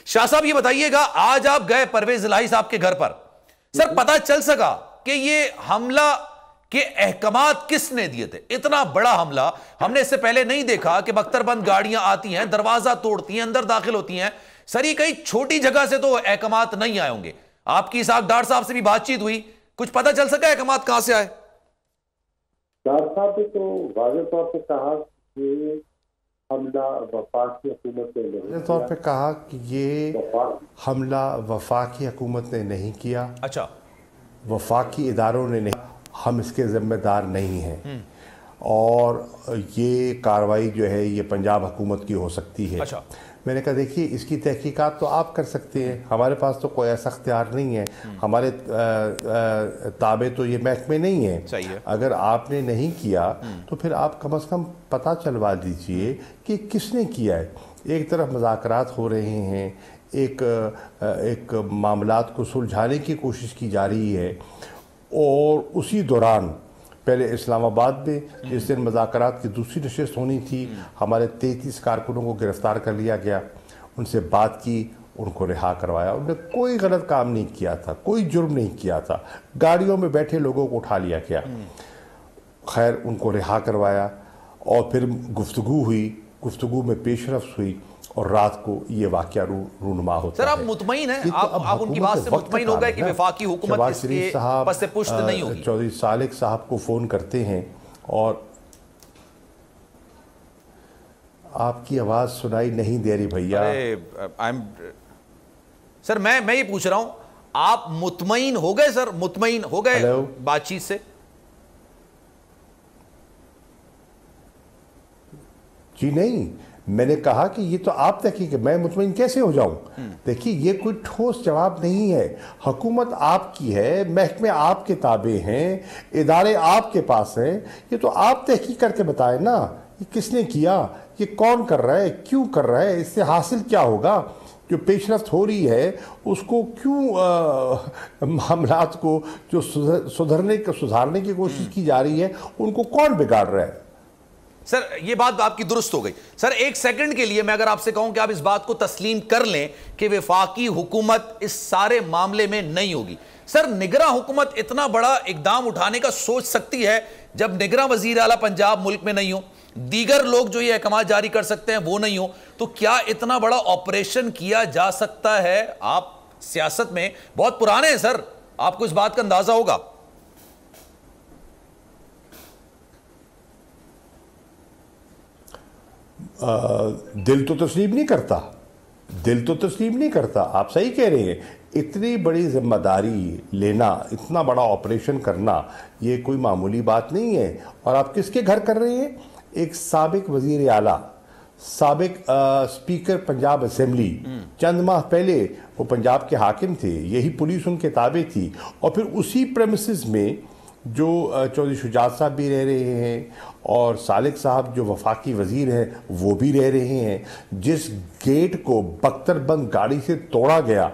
شاہ صاحب یہ بتائیے گا، آج آپ گئے پرویز الہی صاحب کے گھر پر، سر پتہ چل سکا کہ یہ حملہ کے احکامات کس نے دیے تھے؟ اتنا بڑا حملہ ہم نے اس سے پہلے نہیں دیکھا کہ بختر بند گاڑیاں آتی ہیں، دروازہ توڑتی ہیں، اندر داخل ہوتی ہیں. سر یہ کئی چھوٹی جگہ سے تو احکامات نہیں آئے ہوں گے. آپ کی اسحاق ڈار صاحب سے بھی بات چیت ہوئی، کچھ پتہ چل سکا احکامات کہاں سے آئے؟ ڈار صاحب نے تو واضح طور پہ کہا کہ حملہ وفاقی حکومت نے واضح طور پہ کہا کہ یہ حملہ وفاقی حکومت نے نہیں کیا، اچھا، وفاقی اداروں نے نہیں، ہم اس کے ذمہ دار نہیں ہیں، اور یہ کارروائی جو ہے یہ پنجاب حکومت کی ہو سکتی ہے. اچھا. میں نے کہا دیکھیے اس کی تحقیقات تو آپ کر سکتے ہیں، ہمارے پاس تو کوئی ایسا اختیار نہیں ہے، ہمارے تابع تو یہ محکمے نہیں ہیں. اگر آپ نے نہیں کیا تو پھر آپ کم از کم پتہ چلوا دیجئے کہ کس نے کیا ہے. ایک طرف مذاکرات ہو رہے ہیں، ایک معاملات کو سلجھانے کی کوشش کی جا رہی ہے، اور اسی دوران پہلے اسلام آباد میں جس دن مذاکرات کی دوسری نشست ہونی تھی، ہمارے 33 کارکنوں کو گرفتار کر لیا گیا، ان سے بات کی، ان کو رہا کروایا. انہوں نے کوئی غلط کام نہیں کیا تھا، کوئی جرم نہیں کیا تھا، گاڑیوں میں بیٹھے لوگوں کو اٹھا لیا گیا. خیر ان کو رہا کروایا، اور پھر گفتگو ہوئی، گفتگو میں پیش رفت ہوئی، اور رات کو یہ واقعہ رونما ہوتا ہے. سر آپ مطمئن ہیں؟ آپ ان کی بات سے مطمئن ہو گئے کہ وفاقی حکومت اس کے پس پشت نہیں ہوگی؟ چودھری سالک صاحب کو فون کرتے ہیں اور آپ کی آواز سنائی نہیں دے رہی بھیا. سر میں یہ پوچھ رہا ہوں، آپ مطمئن ہو گئے؟ سر مطمئن ہو گئے بات چیت سے؟ جی نہیں، میں نے کہا کہ یہ تو آپ تحقیق ہے، میں مطمئن کیسے ہو جاؤں؟ دیکھیے یہ کوئی ٹھوس جواب نہیں ہے. حکومت آپ کی ہے، محکمے آپ کے تابع ہیں، ادارے آپ کے پاس ہیں، یہ تو آپ تحقیق کر کے بتائیں نا، یہ کس نے کیا، یہ کون کر رہا ہے، کیوں کر رہا ہے، اس سے حاصل کیا ہوگا. جو پیش رفت ہو رہی ہے اس کو کیوں معاملات کو جو سدھارنے کی کوشش کی جا رہی ہے ان کو کون بگاڑ رہا ہے. سر یہ بات آپ کی درست ہو گئی. سر ایک سیکنڈ کے لیے میں اگر آپ سے کہوں کہ آپ اس بات کو تسلیم کر لیں کہ وفاقی حکومت اس سارے معاملے میں نہیں ہوگی. سر نگراں حکومت اتنا بڑا اقدام اٹھانے کا سوچ سکتی ہے جب نگراں وزیر اعلیٰ پنجاب ملک میں نہیں ہو، دیگر لوگ جو یہ احکامات جاری کر سکتے ہیں وہ نہیں ہو، تو کیا اتنا بڑا آپریشن کیا جا سکتا ہے؟ آپ سیاست میں بہت پرانے ہیں سر، آپ کو اس بات کا اندازہ ہوگا. دل تو تسلیم نہیں کرتا، دل تو تسلیم نہیں کرتا. آپ صحیح کہہ رہے ہیں، اتنی بڑی ذمہ داری لینا، اتنا بڑا آپریشن کرنا یہ کوئی معمولی بات نہیں ہے. اور آپ کس کے گھر کر رہے ہیں؟ ایک سابق وزیر اعلیٰ، سابق اسپیکر پنجاب اسمبلی، چند ماہ پہلے وہ پنجاب کے حاکم تھے، یہی پولیس ان کے تابع تھی، اور پھر اسی پریمیسز میں جو چودھری شجاعت صاحب بھی رہ رہے ہیں اور سالک صاحب جو وفاقی وزیر ہیں وہ بھی رہ رہے ہیں. جس گیٹ کو بختر بند گاڑی سے توڑا گیا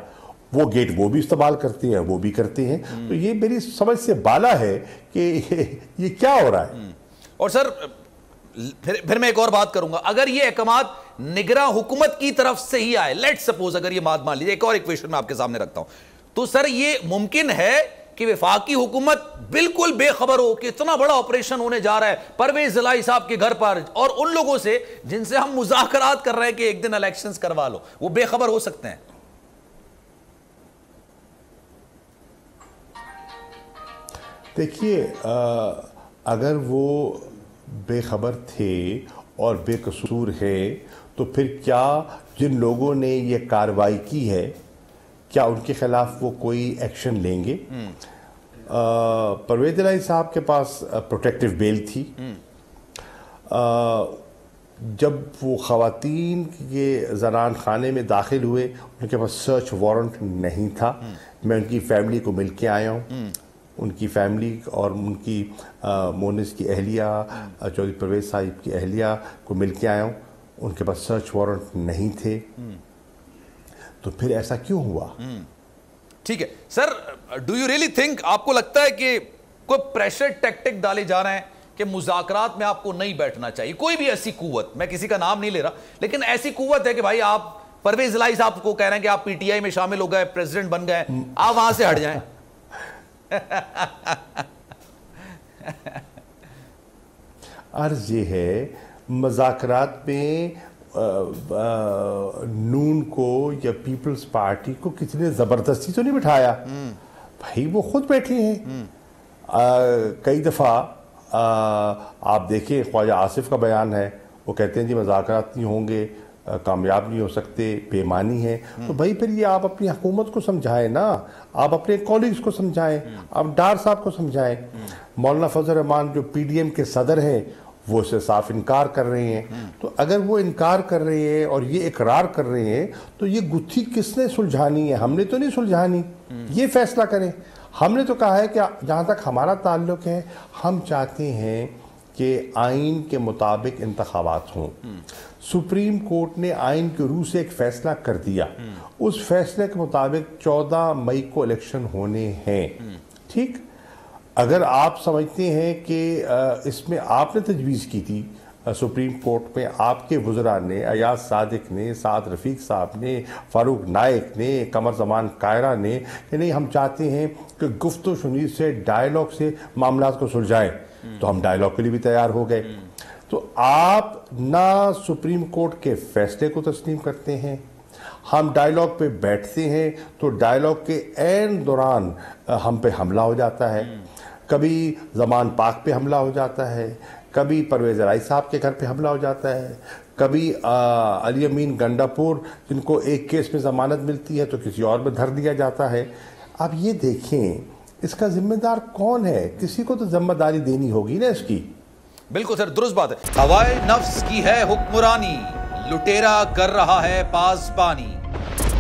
وہ گیٹ وہ بھی استعمال کرتے ہیں، وہ بھی کرتے ہیں. تو یہ میری سمجھ سے بالا ہے کہ یہ کیا ہو رہا ہے. اور سر پھر میں ایک اور بات کروں گا، اگر یہ احکامات نگراں حکومت کی طرف سے ہی آئے، لیٹ سپوز اگر یہ بات مان لیجیے، ایک اور ایکویشن میں آپ کے سامنے رکھتا ہوں، تو سر یہ ممکن ہے کہ وفاقی حکومت بالکل بے خبر ہو کہ اتنا بڑا آپریشن ہونے جا رہا ہے پرویز الہی صاحب کے گھر پر، اور ان لوگوں سے جن سے ہم مذاکرات کر رہے ہیں کہ ایک دن الیکشنز کروا لو، وہ بے خبر ہو سکتے ہیں؟ دیکھیے اگر وہ بے خبر تھے اور بے قصور ہے تو پھر کیا جن لوگوں نے یہ کارروائی کی ہے کیا ان کے خلاف وہ کوئی ایکشن لیں گے؟ پرویز الہی صاحب کے پاس پروٹیکٹیو بیل تھی. جب وہ خواتین کے زنان خانے میں داخل ہوئے ان کے پاس سرچ وارنٹ نہیں تھا. میں ان کی فیملی کو مل کے آیا ہوں، ان کی فیملی اور ان کی مونس کی اہلیہ، چودھری پرویز صاحب کی اہلیہ کو مل کے آیا ہوں. ان کے پاس سرچ وارنٹ نہیں تھے، تو پھر ایسا کیوں ہوا؟ ٹھیک ہے سر، ڈو یو ریئلی تھنک، آپ کو لگتا ہے کہ کوئی پریشر ٹیکٹک ڈالے جا رہے ہیں کہ مذاکرات میں آپ کو نہیں بیٹھنا چاہیے؟ کوئی بھی ایسی قوت، میں کسی کا نام نہیں لے رہا، لیکن ایسی قوت ہے کہ بھائی آپ پرویز الہی صاحب کو کہہ رہے ہیں کہ آپ پی ٹی آئی میں شامل ہو گئے, پریزیڈنٹ بن گئے, آپ وہاں سے ہٹ جائیں. عرض یہ ہے مذاکرات میں نون کو یا پیپلز پارٹی کو کسی نے زبردستی تو نہیں بٹھایا, بھائی وہ خود بیٹھے ہیں. کئی دفعہ آپ دیکھیں خواجہ آصف کا بیان ہے, وہ کہتے ہیں جی مذاکرات نہیں ہوں گے, کامیاب نہیں ہو سکتے, بے ایمانی ہے. تو بھائی پھر یہ آپ اپنی حکومت کو سمجھائیں نا, آپ اپنے کولیگز کو سمجھائیں, آپ ڈار صاحب کو سمجھائیں. مولانا فضل الرحمان جو پی ڈی ایم کے صدر ہیں وہ اسے صاف انکار کر رہے ہیں. تو اگر وہ انکار کر رہے ہیں اور یہ اقرار کر رہے ہیں تو یہ گتھی کس نے سلجھانی ہے؟ ہم نے تو نہیں سلجھانی, یہ فیصلہ کریں. ہم نے تو کہا ہے کہ جہاں تک ہمارا تعلق ہے ہم چاہتے ہیں کہ آئین کے مطابق انتخابات ہوں. سپریم کورٹ نے آئین کے روح سے ایک فیصلہ کر دیا, اس فیصلے کے مطابق 14 مئی کو الیکشن ہونے ہیں. ٹھیک, اگر آپ سمجھتے ہیں کہ اس میں آپ نے تجویز کی تھی سپریم کورٹ میں, آپ کے وزراء نے, ایاز صادق نے, سعد رفیق صاحب نے, فاروق نائک نے, قمر زمان قاہرہ نے, کہ نہیں ہم چاہتے ہیں کہ گفت و شنید سے, ڈائیلاگ سے معاملات کو سلجھائیں, تو ہم ڈائیلاگ کے لیے بھی تیار ہو گئے. تو آپ نہ سپریم کورٹ کے فیصلے کو تسلیم کرتے ہیں, ہم ڈائیلاگ پہ بیٹھتے ہیں تو ڈائیلاگ کے عین دوران ہم پہ حملہ ہو جاتا ہے. کبھی زمان پاک پہ حملہ ہو جاتا ہے, کبھی پرویز الہی صاحب کے گھر پہ حملہ ہو جاتا ہے, کبھی علی امین گنڈاپور جن کو ایک کیس میں ضمانت ملتی ہے تو کسی اور میں دھر دیا جاتا ہے. آپ یہ دیکھیں اس کا ذمہ دار کون ہے؟ کسی کو تو ذمہ داری دینی ہوگی نا اس کی. بالکل سر, درست بات ہے. ہوائے نفس کی ہے حکمرانی, لٹیرا کر رہا ہے پاسبانی.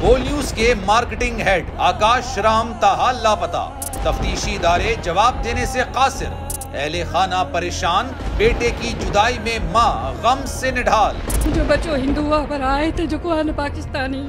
بول نیوز کے مارکیٹنگ ہیڈ آکاش رام تاحال لاپتہ, تفتیشی ادارے جواب دینے سے قاصر. اہل خانہ پریشان, بیٹے کی جدائی میں ماں غم سے نڈھال. جو بچو ہندو پر آئے تھے جو کو پاکستانی,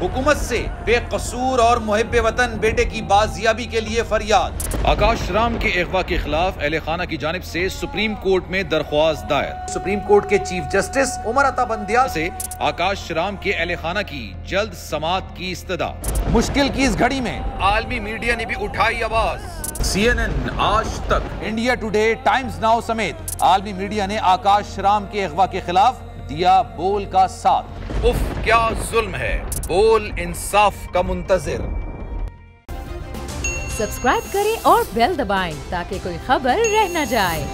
حکومت سے بے قصور اور محب وطن بیٹے کی بازیابی کے لیے فریاد. آکاش رام کے اغوا کے خلاف اہل خانہ کی جانب سے سپریم کورٹ میں درخواست دائر. سپریم کورٹ کے چیف جسٹس عمر عطا بندیال سے آکاش رام کے اہل خانہ کی جلد سماعت کی استدعا. مشکل کی اس گھڑی میں عالمی میڈیا نے بھی اٹھائی آواز. CNN, آج تک, انڈیا ٹوڈے, ٹائمز ناؤ سمیت عالمی میڈیا نے آکاش رام کے اغوا کے خلاف دیا بول کا ساتھ. اف کیا ظلم ہے, بول انصاف کا منتظر. سبسکرائب کریں اور بیل دبائیں تاکہ کوئی خبر رہ نہ جائے.